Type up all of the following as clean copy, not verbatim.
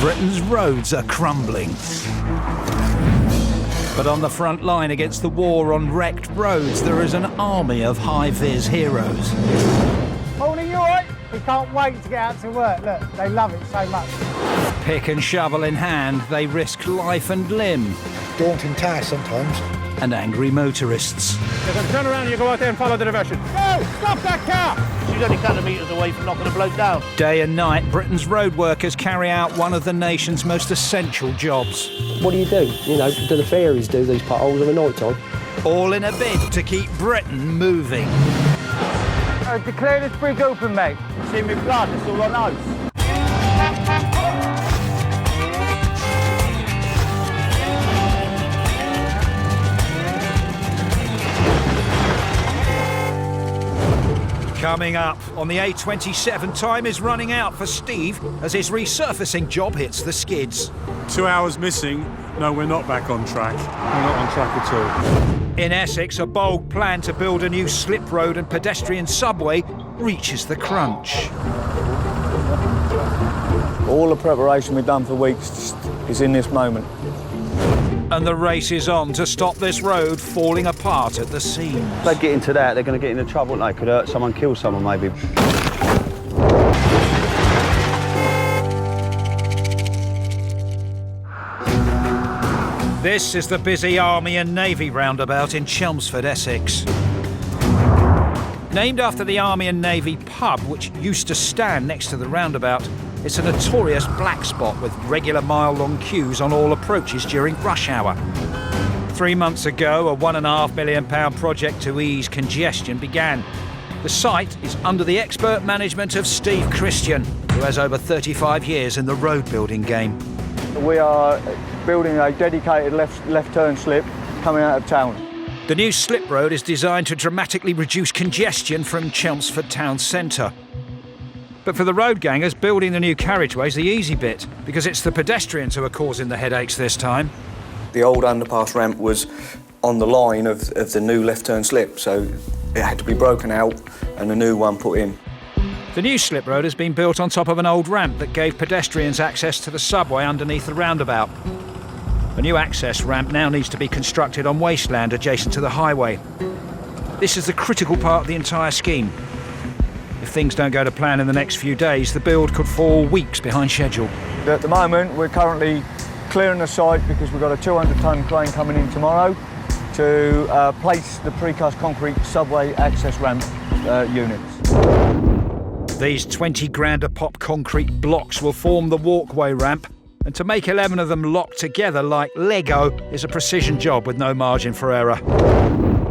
Britain's roads are crumbling. But on the front line against the war on wrecked roads, there is an army of high-vis heroes. Morning, you all right? We can't wait to get out to work. Look, they love it so much. Pick and shovel in hand, they risk life and limb. Daunting task sometimes. And angry motorists. You can turn around and you go out there and follow the diversion. Go! Stop that car! She's only a couple of metres away from knocking a bloke down. Day and night, Britain's road workers carry out one of the nation's most essential jobs. What do? You know, do the fairies do these potholes in the night time? All in a bid to keep Britain moving. Declare this bridge open, mate. See me blood, that's all I know. Coming up on the A27, time is running out for Steve as his resurfacing job hits the skids. 2 hours missing. No, we're not back on track. We're not on track at all. In Essex, a bold plan to build a new slip road and pedestrian subway reaches the crunch. All the preparation we've done for weeks is in this moment. And the race is on to stop this road falling apart at the seams. If they get into that, they're going to get into trouble. They could hurt someone, kill someone maybe. This is the busy Army and Navy Roundabout in Chelmsford, Essex. Named after the Army and Navy pub, which used to stand next to the roundabout, it's a notorious black spot with regular mile-long queues on all approaches during rush hour. 3 months ago, a £1.5 million project to ease congestion began. The site is under the expert management of Steve Christian, who has over 35 years in the road building game. We are building a dedicated left turn slip coming out of town. The new slip road is designed to dramatically reduce congestion from Chelmsford town centre. But for the road gangers, building the new carriageway is the easy bit, because it's the pedestrians who are causing the headaches this time. The old underpass ramp was on the line of the new left turn slip, so it had to be broken out and a new one put in. The new slip road has been built on top of an old ramp that gave pedestrians access to the subway underneath the roundabout. A new access ramp now needs to be constructed on wasteland adjacent to the highway. This is the critical part of the entire scheme. If things don't go to plan in the next few days, the build could fall weeks behind schedule. At the moment, we're currently clearing the site because we've got a 200-tonne crane coming in tomorrow to place the precast concrete subway access ramp units. These 20 grand a pop concrete blocks will form the walkway ramp, and to make 11 of them lock together like Lego is a precision job with no margin for error.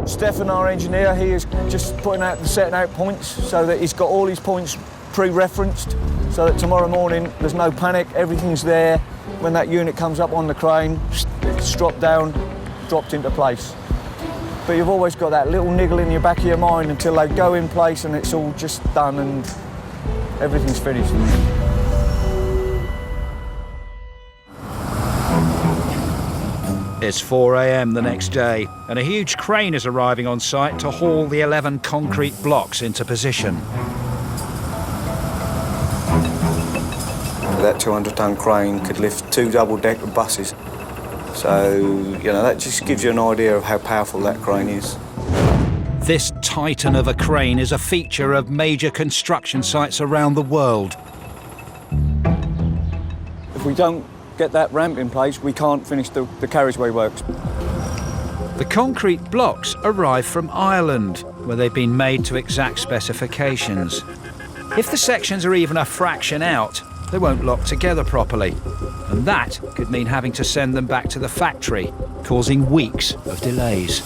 Stefan, our engineer, he is just putting out the setting out points so that he's got all his points pre-referenced so that tomorrow morning there's no panic, everything's there. When that unit comes up on the crane, it's dropped down, dropped into place. But you've always got that little niggle in your back of your mind until they go in place and it's all just done and everything's finished. It's 4 a.m. the next day, and a huge crane is arriving on site to haul the 11 concrete blocks into position. That 200-tonne crane could lift 2 double-decker buses. So, you know, that just gives you an idea of how powerful that crane is. This titan of a crane is a feature of major construction sites around the world. If we don't get that ramp in place, we can't finish the carriageway works. The concrete blocks arrive from Ireland, where they've been made to exact specifications. If the sections are even a fraction out, they won't lock together properly. And that could mean having to send them back to the factory, causing weeks of delays.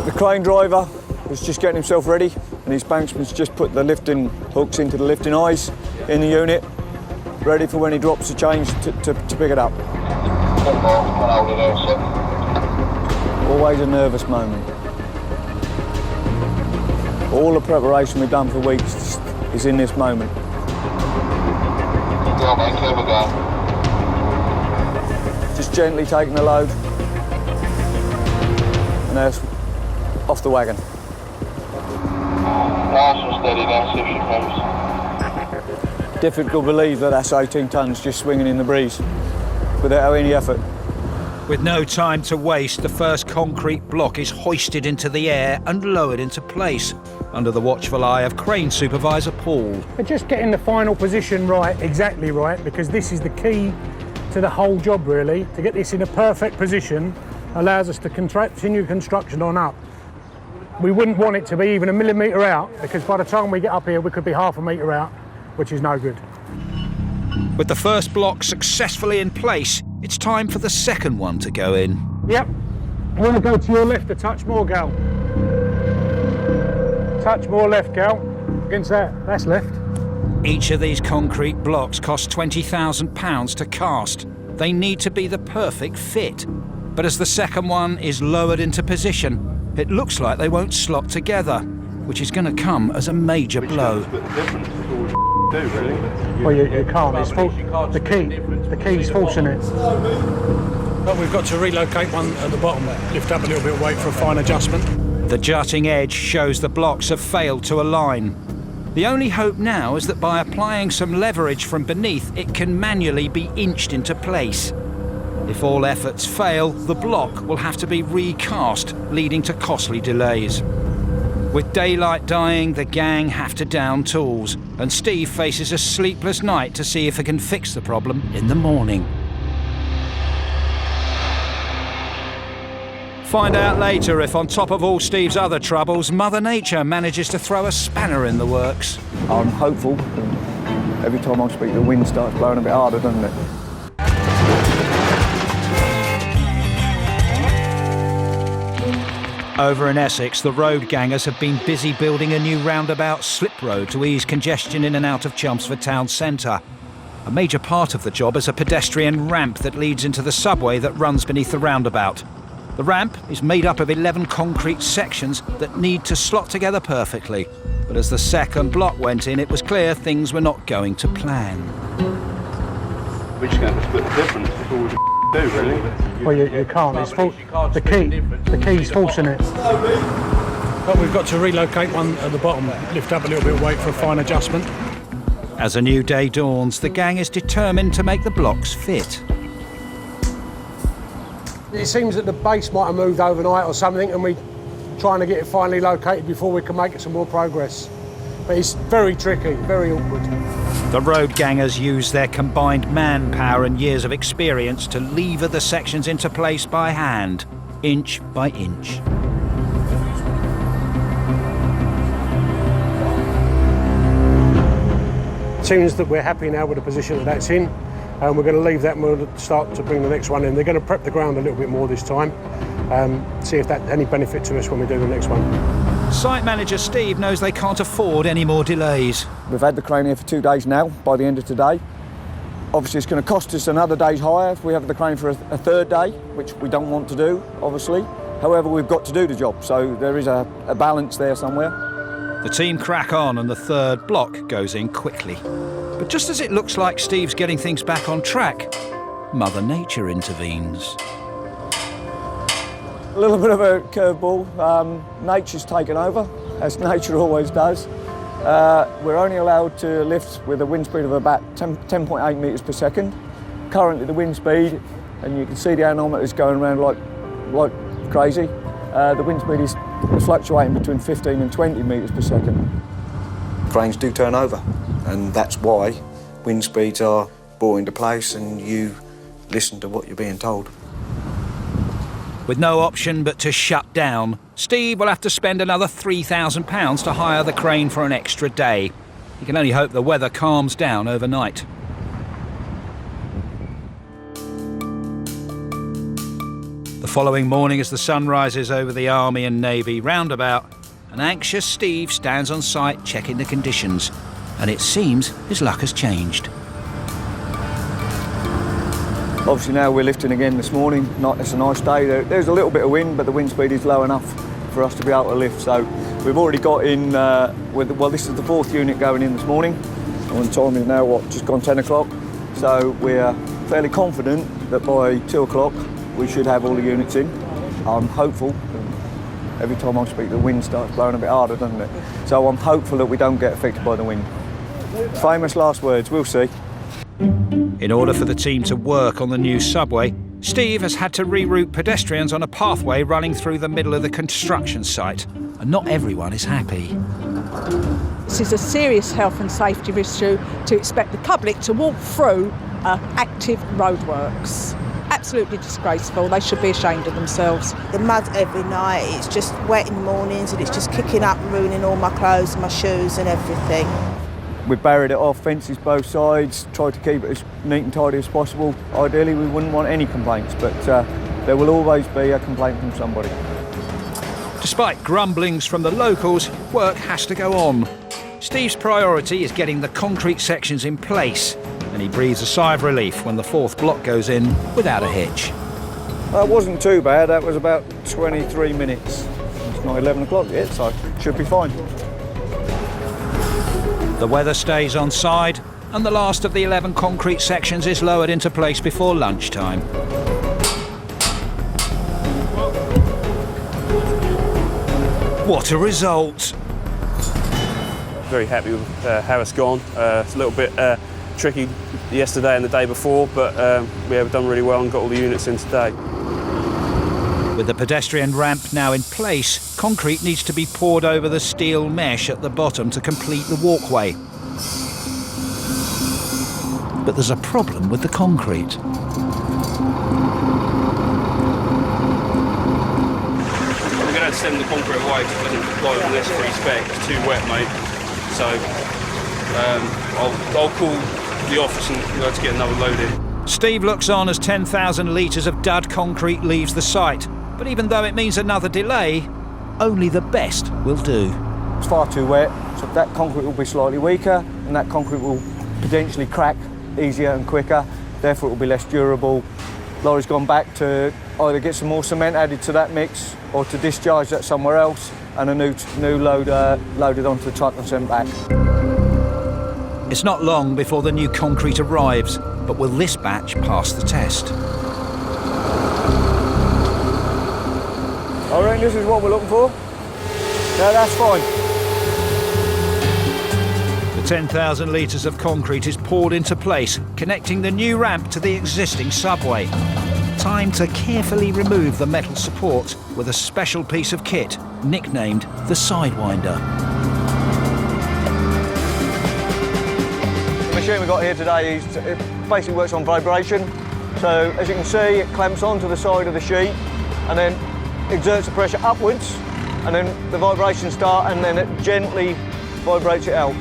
The crane driver was just getting himself ready, and his banksman's just put the lifting hooks into the lifting eyes in the unit, ready for when he drops the change to pick it up. Always a nervous moment. All the preparation we've done for weeks is in this moment. Just gently taking the load, and there's off the wagon. Nice and steady, now see if she moves. Difficult to believe that that's 18 tonnes just swinging in the breeze without any effort. With no time to waste, the first concrete block is hoisted into the air and lowered into place, under the watchful eye of crane supervisor Paul. But just getting the final position right, exactly right, because this is the key to the whole job really. To get this in a perfect position allows us to continue construction on up. We wouldn't want it to be even a millimetre out, because by the time we get up here we could be half a metre out, which is no good. With the first block successfully in place, it's time for the second one to go in. Yep. I want to go to your left a touch more, Gal. Touch more left, Gal. Against that. That's left. Each of these concrete blocks costs £20,000 to cast. They need to be the perfect fit. But as the second one is lowered into position, it looks like they won't slot together, which is going to come as a major blow. Well, you can't. It's the key's forcing it. But we've got to relocate one at the bottom, lift up a little bit, wait for a fine adjustment. The jutting edge shows the blocks have failed to align. The only hope now is that by applying some leverage from beneath, it can manually be inched into place. If all efforts fail, the block will have to be recast, leading to costly delays. With daylight dying, the gang have to down tools, and Steve faces a sleepless night to see if he can fix the problem in the morning. Find out later if, on top of all Steve's other troubles, Mother Nature manages to throw a spanner in the works. I'm hopeful. Every time I speak, the wind starts blowing a bit harder, doesn't it? Over in Essex, the road gangers have been busy building a new roundabout slip road to ease congestion in and out of Chelmsford town centre. A major part of the job is a pedestrian ramp that leads into the subway that runs beneath the roundabout. The ramp is made up of 11 concrete sections that need to slot together perfectly. But as the second block went in, it was clear things were not going to plan. We're just going to split the difference. That's all we can do, really. Well, you can't. It's the key's forcing it. But we've got to relocate one at the bottom, lift up a little bit, wait for a fine adjustment. As a new day dawns, the gang is determined to make the blocks fit. It seems that the base might have moved overnight or something, and we're trying to get it finally located before we can make some more progress. But it's very tricky, very awkward. The road gangers use their combined manpower and years of experience to lever the sections into place by hand, inch by inch. It seems that we're happy now with the position that that's in, and we're going to leave that and we'll start to bring the next one in. They're going to prep the ground a little bit more this time, see if that's any benefit to us when we do the next one. Site manager Steve knows they can't afford any more delays. We've had the crane here for 2 days now, by the end of today. Obviously it's going to cost us another day's hire if we have the crane for a third day, which we don't want to do, obviously. However, we've got to do the job, so there is a balance there somewhere. The team crack on and the third block goes in quickly. But just as it looks like Steve's getting things back on track, Mother Nature intervenes. A little bit of a curveball. Nature's taken over, as nature always does. We're only allowed to lift with a wind speed of about 10.8 metres per second. Currently the wind speed, and you can see the anemometers going around like crazy. The wind speed is fluctuating between 15 and 20 metres per second. Cranes do turn over, and that's why wind speeds are brought into place and you listen to what you're being told. With no option but to shut down, Steve will have to spend another £3,000 to hire the crane for an extra day. He can only hope the weather calms down overnight. The following morning, as the sun rises over the Army and Navy Roundabout, an anxious Steve stands on site checking the conditions, and it seems his luck has changed. Obviously now we're lifting again this morning. It's a nice day. There's a little bit of wind, but the wind speed is low enough for us to be able to lift. So we've already got in, this is the fourth unit going in this morning. And the time is now, just gone 10 o'clock. So we're fairly confident that by 2 o'clock we should have all the units in. I'm hopeful. Every time I speak, the wind starts blowing a bit harder, doesn't it? So I'm hopeful that we don't get affected by the wind. Famous last words, we'll see. In order for the team to work on the new subway, Steve has had to reroute pedestrians on a pathway running through the middle of the construction site. And not everyone is happy. This is a serious health and safety issue to expect the public to walk through active roadworks. Absolutely disgraceful. They should be ashamed of themselves. The mud every night, it's just wet in the mornings and it's just kicking up, ruining all my clothes and my shoes and everything. We buried it off, fences both sides, tried to keep it as neat and tidy as possible. Ideally, we wouldn't want any complaints, but there will always be a complaint from somebody. Despite grumblings from the locals, work has to go on. Steve's priority is getting the concrete sections in place, and he breathes a sigh of relief when the fourth block goes in without a hitch. That wasn't too bad, that was about 23 minutes. It's not 11 o'clock yet, so it should be fine. The weather stays on side, and the last of the 11 concrete sections is lowered into place before lunchtime. What a result! Very happy with how it's gone. It's a little bit tricky yesterday and the day before, but we have done really well and got all the units in today. With the pedestrian ramp now in place, concrete needs to be poured over the steel mesh at the bottom to complete the walkway. But there's a problem with the concrete. We're going to send the concrete away because it doesn't comply with this free spec. It's too wet, mate. So I'll call the office and we'll have to get another load in. Steve looks on as 10,000 litres of dud concrete leaves the site. But even though it means another delay, only the best will do. It's far too wet, so that concrete will be slightly weaker and that concrete will potentially crack easier and quicker, therefore it will be less durable. Lorry's gone back to either get some more cement added to that mix or to discharge that somewhere else and a new load loaded onto the truck and sent back. It's not long before the new concrete arrives, but will this batch pass the test? I reckon this is what we're looking for. No, that's fine. The 10,000 litres of concrete is poured into place, connecting the new ramp to the existing subway. Time to carefully remove the metal support with a special piece of kit nicknamed the Sidewinder. The machine we've got here today it basically works on vibration. So as you can see, it clamps onto the side of the sheet and then exerts the pressure upwards, and then the vibrations start and then it gently vibrates it out.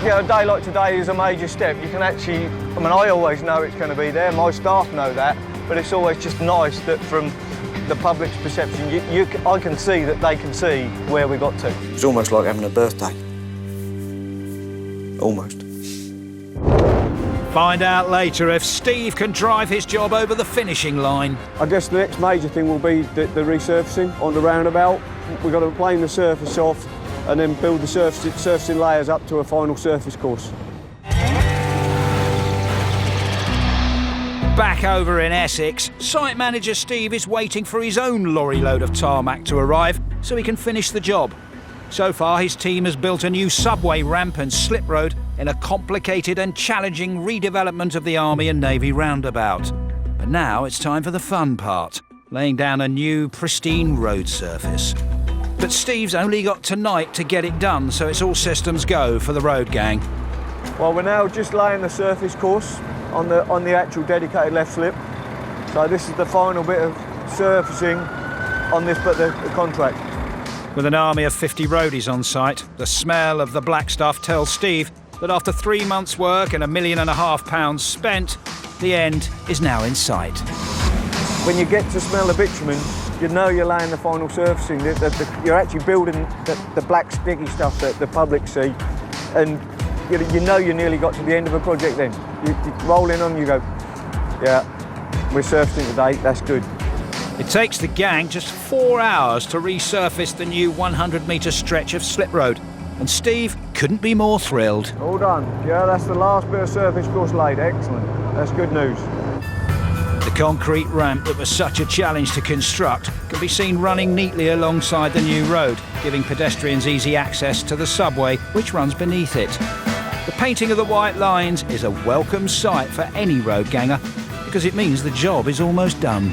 Yeah, a day like today is a major step. You can actually, I always know it's going to be there, my staff know that, but it's always just nice that from the public's perception, I can see that they can see where we got to. It's almost like having a birthday. Almost. Find out later if Steve can drive his job over the finishing line. I guess the next major thing will be the resurfacing on the roundabout. We've got to plane the surface off and then build the surfacing layers up to a final surface course. Back over in Essex, site manager Steve is waiting for his own lorry load of tarmac to arrive so he can finish the job. So far, his team has built a new subway ramp and slip road in a complicated and challenging redevelopment of the Army and Navy Roundabout. But now it's time for the fun part, laying down a new, pristine road surface. But Steve's only got tonight to get it done, so it's all systems go for the road gang. Well, we're now just laying the surface course on the actual dedicated left slip. So this is the final bit of surfacing on this bit of the contract. With an army of 50 roadies on site, the smell of the black stuff tells Steve that after 3 months' work and £1.5 million spent, the end is now in sight. When you get to smell the bitumen, you know you're laying the final surfacing. You're actually building the black sticky stuff that the public see, and you know you nearly got to the end of a project then. You roll in on, you go, yeah, we're surfacing today, that's good. It takes the gang just 4 hours to resurface the new 100-metre stretch of slip road, and Steve couldn't be more thrilled. All done. Yeah, that's the last bit of surface course laid. Excellent. That's good news. The concrete ramp that was such a challenge to construct can be seen running neatly alongside the new road, giving pedestrians easy access to the subway which runs beneath it. The painting of the white lines is a welcome sight for any road ganger because it means the job is almost done.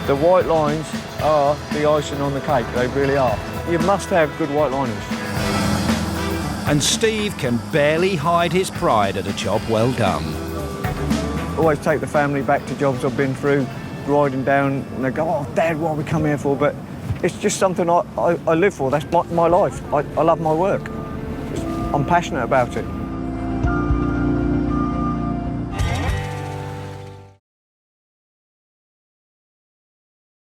The white lines are the icing on the cake, they really are. You must have good white liners. And Steve can barely hide his pride at a job well done. Always take the family back to jobs I've been through, riding down, and they go, "Oh, Dad, what we come here for?" But it's just something I live for. That's my life. I love my work. I'm passionate about it.